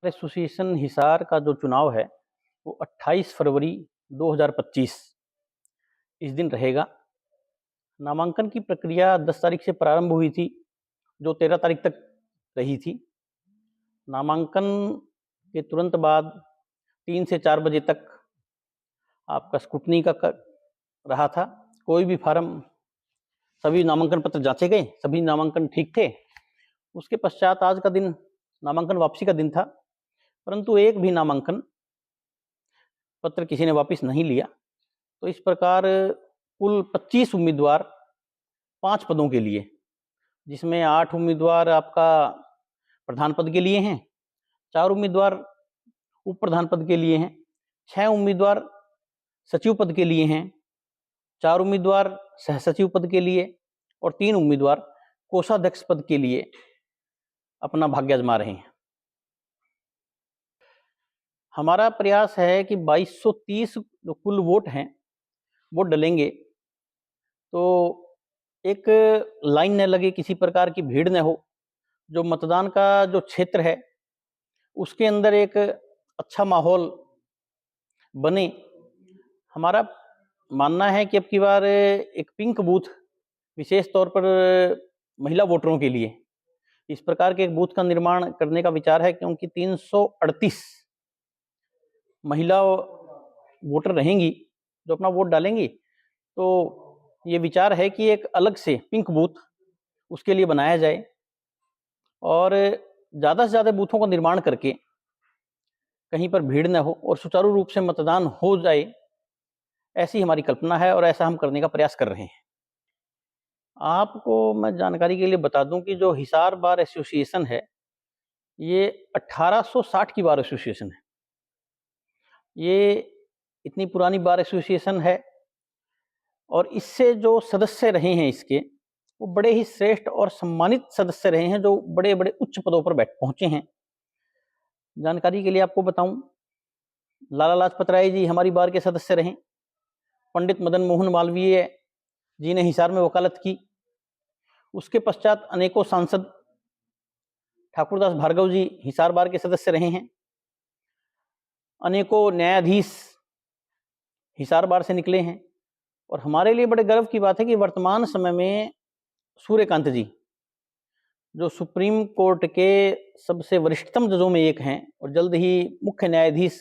Association Hisar का जो चुनाव है वो 28 फरवरी 2025 इस दिन रहेगा। नामांकन की प्रक्रिया 10 तारीख से प्रारंभ हुई थी, जो 13 तारीख तक रही थी। नामांकन के तुरंत बाद 3 से 4 बजे तक आपका स्क्रूटनी का रहा था। कोई भी फार्म, सभी नामांकन पत्र जांचे गए, सभी नामांकन ठीक थे। उसके पश्चात आज का दिन नामांकन वापसी का दिन था, परंतु एक भी नामांकन पत्र किसी ने वापस नहीं लिया। तो इस प्रकार कुल 25 उम्मीदवार 5 पदों के लिए, जिसमें 8 उम्मीदवार आपका प्रधान पद के लिए हैं, 4 उम्मीदवार उप प्रधान पद के लिए हैं, 6 उम्मीदवार सचिव पद के लिए हैं, 4 उम्मीदवार सह सचिव पद के लिए और 3 उम्मीदवार कोषाध्यक्ष पद के लिए अपना भाग्य आजमा रहे हैं। हमारा प्रयास है कि 2230 जो कुल वोट हैं वो डलेंगे, तो एक लाइन न लगे, किसी प्रकार की भीड़ न हो। जो मतदान का जो क्षेत्र है उसके अंदर एक अच्छा माहौल बने। हमारा मानना है कि अब की बार एक पिंक बूथ विशेष तौर पर महिला वोटरों के लिए, इस प्रकार के एक बूथ का निर्माण करने का विचार है, क्योंकि 338 महिला वोटर रहेंगी जो अपना वोट डालेंगी। तो ये विचार है कि एक अलग से पिंक बूथ उसके लिए बनाया जाए और ज़्यादा से ज़्यादा बूथों का निर्माण करके कहीं पर भीड़ न हो और सुचारू रूप से मतदान हो जाए, ऐसी हमारी कल्पना है और ऐसा हम करने का प्रयास कर रहे हैं। आपको मैं जानकारी के लिए बता दूं कि जो हिसार बार एसोसिएशन है ये 1860 की बार एसोसिएशन है। ये इतनी पुरानी बार एसोसिएशन है और इससे जो सदस्य रहे हैं इसके, वो बड़े ही श्रेष्ठ और सम्मानित सदस्य रहे हैं, जो बड़े बड़े उच्च पदों पर पहुंचे हैं। जानकारी के लिए आपको बताऊं, लाला लाजपत राय जी हमारी बार के सदस्य रहे। पंडित मदन मोहन मालवीय जी ने हिसार में वकालत की। उसके पश्चात अनेकों सांसद, ठाकुरदास भार्गव जी हिसार बार के सदस्य रहे हैं। अनेकों न्यायाधीश हिसार बार से निकले हैं। और हमारे लिए बड़े गर्व की बात है कि वर्तमान समय में सूर्यकांत जी, जो सुप्रीम कोर्ट के सबसे वरिष्ठतम जजों में एक हैं और जल्द ही मुख्य न्यायाधीश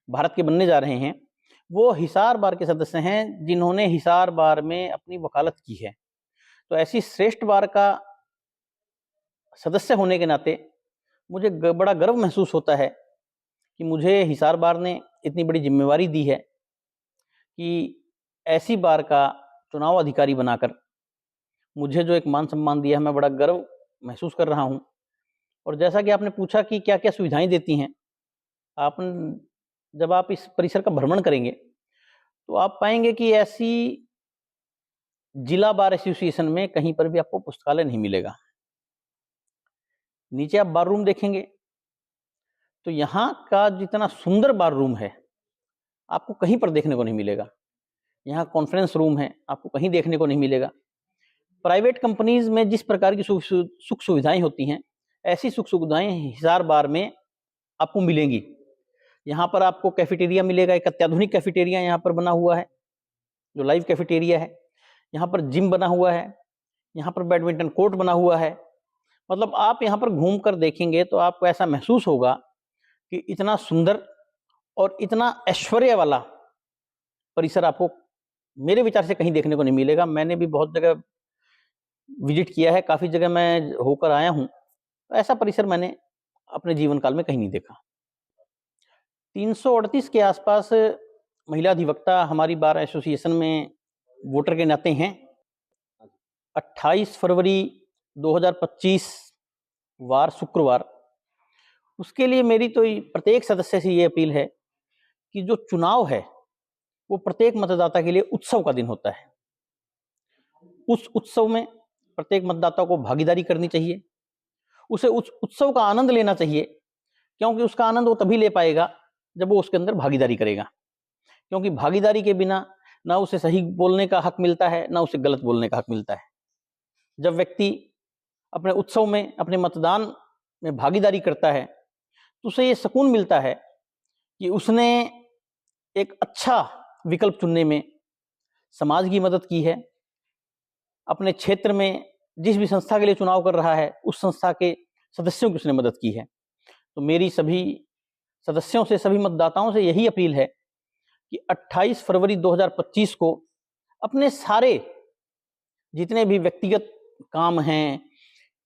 भारत के बनने जा रहे हैं, वो हिसार बार के सदस्य हैं, जिन्होंने हिसार बार में अपनी वकालत की है। तो ऐसी श्रेष्ठ बार का सदस्य होने के नाते मुझे बड़ा गर्व महसूस होता है कि मुझे हिसार बार ने इतनी बड़ी जिम्मेवारी दी है कि ऐसी बार का चुनाव अधिकारी बनाकर मुझे जो एक मान सम्मान दिया है, मैं बड़ा गर्व महसूस कर रहा हूं। और जैसा कि आपने पूछा कि क्या क्या सुविधाएं देती हैं, जब आप इस परिसर का भ्रमण करेंगे तो आप पाएंगे कि ऐसी जिला बार एसोसिएशन में कहीं पर भी आपको पुस्तकालय नहीं मिलेगा। नीचे आप बार रूम देखेंगे तो यहाँ का जितना सुंदर बार रूम है आपको कहीं पर देखने को नहीं मिलेगा। यहाँ कॉन्फ्रेंस रूम है, आपको कहीं देखने को नहीं मिलेगा। प्राइवेट कंपनीज में जिस प्रकार की सुख सुविधाएं होती हैं, ऐसी सुख सुविधाएं हिसार बार में आपको मिलेंगी। यहाँ पर आपको कैफेटेरिया मिलेगा, एक अत्याधुनिक कैफेटेरिया यहाँ पर बना हुआ है, जो लाइव कैफेटेरिया है। यहाँ पर जिम बना हुआ है, यहाँ पर बैडमिंटन कोर्ट बना हुआ है। मतलब आप यहाँ पर घूम कर देखेंगे तो आपको ऐसा महसूस होगा कि इतना सुंदर और इतना ऐश्वर्य वाला परिसर आपको मेरे विचार से कहीं देखने को नहीं मिलेगा। मैंने भी बहुत जगह विजिट किया है, काफ़ी जगह मैं होकर आया हूँ, तो ऐसा परिसर मैंने अपने जीवन काल में कहीं नहीं देखा। 338 के आसपास महिला अधिवक्ता हमारी बार एसोसिएशन में वोटर के नाते हैं। 28 फरवरी 2025 वार शुक्रवार, उसके लिए मेरी तो प्रत्येक सदस्य से ये अपील है कि जो चुनाव है वो प्रत्येक मतदाता के लिए उत्सव का दिन होता है। उस उत्सव में प्रत्येक मतदाता को भागीदारी करनी चाहिए, उसे उस उत्सव का आनंद लेना चाहिए, क्योंकि उसका आनंद वो तभी ले पाएगा जब वो उसके अंदर भागीदारी करेगा। क्योंकि भागीदारी के बिना ना उसे सही बोलने का हक मिलता है, ना उसे गलत बोलने का हक मिलता है। जब व्यक्ति अपने उत्सव में, अपने मतदान में भागीदारी करता है तो उसे ये सुकून मिलता है कि उसने एक अच्छा विकल्प चुनने में समाज की मदद की है, अपने क्षेत्र में जिस भी संस्था के लिए चुनाव कर रहा है, उस संस्था के सदस्यों की उसने मदद की है। तो मेरी सभी सदस्यों से, सभी मतदाताओं से यही अपील है कि 28 फरवरी 2025 को अपने सारे जितने भी व्यक्तिगत काम हैं,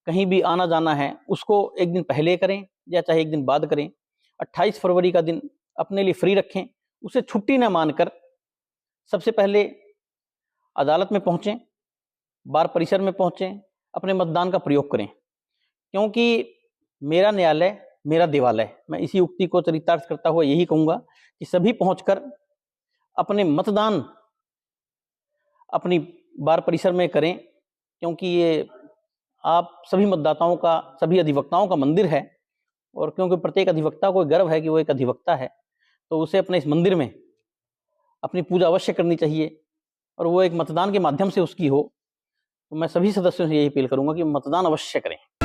कहीं भी आना-जाना है, उसको एक दिन पहले करें या चाहे एक दिन बाद करें। 28 फरवरी का दिन अपने लिए फ्री रखें, उसे छुट्टी ना मानकर सबसे पहले अदालत में पहुँचें, बार परिसर में पहुँचें, अपने मतदान का प्रयोग करें। क्योंकि मेरा न्यायालय, मेरा देवालय, मैं इसी उक्ति को चरितार्थ करता हुआ यही कहूँगा कि सभी पहुँचकर अपने मतदान अपनी बार परिसर में करें, क्योंकि ये आप सभी मतदाताओं का, सभी अधिवक्ताओं का मंदिर है और क्योंकि प्रत्येक अधिवक्ता को गर्व है कि वो एक अधिवक्ता है, तो उसे अपने इस मंदिर में अपनी पूजा अवश्य करनी चाहिए और वो एक मतदान के माध्यम से उसकी हो। तो मैं सभी सदस्यों से यही अपील करूँगा कि मतदान अवश्य करें।